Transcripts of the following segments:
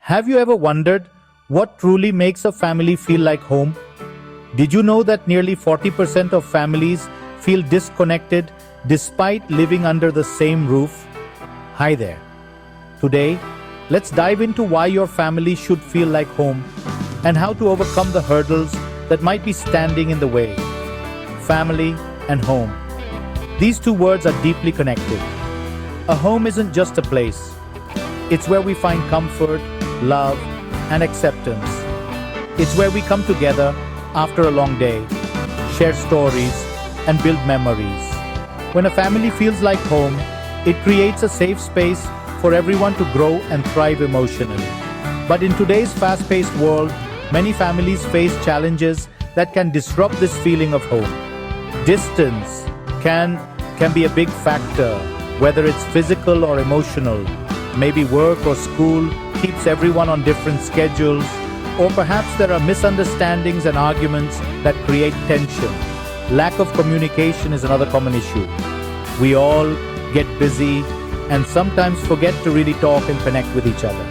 Have you ever wondered what truly makes a family feel like home? Did you know that nearly 40% of families feel disconnected despite living under the same roof? Hi there. Today, let's dive into why your family should feel like home and how to overcome the hurdles that might be standing in the way. Family and home. These two words are deeply connected. A home isn't just a place. It's where we find comfort, love, and acceptance. It's where we come together after a long day, share stories, and build memories. When a family feels like home, it creates a safe space for everyone to grow and thrive emotionally. But in today's fast-paced world, many families face challenges that can disrupt this feeling of home. Distance can be a big factor, whether it's physical or emotional. Maybe work or school keeps everyone on different schedules, or perhaps there are misunderstandings and arguments that create tension. Lack of communication is another common issue. We all get busy and sometimes forget to really talk and connect with each other.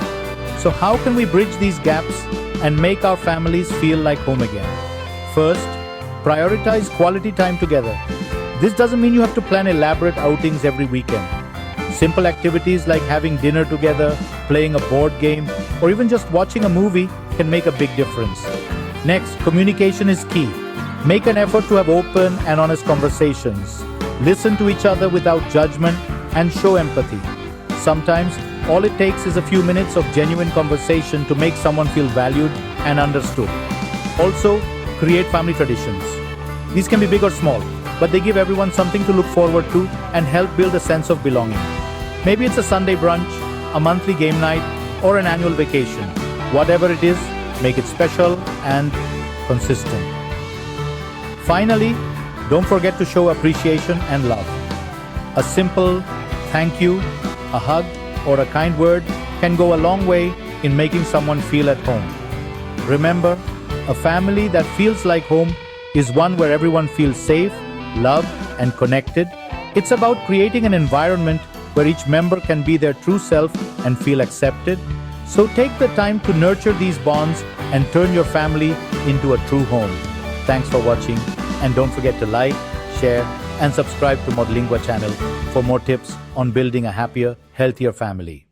So how can we bridge these gaps and make our families feel like home again? First, prioritize quality time together. This doesn't mean you have to plan elaborate outings every weekend. Simple activities like having dinner together, playing a board game, or even just watching a movie can make a big difference. Next, communication is key. Make an effort to have open and honest conversations. Listen to each other without judgment and show empathy. Sometimes, all it takes is a few minutes of genuine conversation to make someone feel valued and understood. Also, create family traditions. These can be big or small, but they give everyone something to look forward to and help build a sense of belonging. Maybe it's a Sunday brunch, a monthly game night, or an annual vacation. Whatever it is, make it special and consistent. Finally, don't forget to show appreciation and love. A simple thank you, a hug, or a kind word can go a long way in making someone feel at home. Remember, a family that feels like home is one where everyone feels safe, loved, and connected. It's about creating an environment where each member can be their true self and feel accepted. So take the time to nurture these bonds and turn your family into a true home. Thanks for watching, and don't forget to like, share, and subscribe to Modlingua channel for more tips on building a happier, healthier family.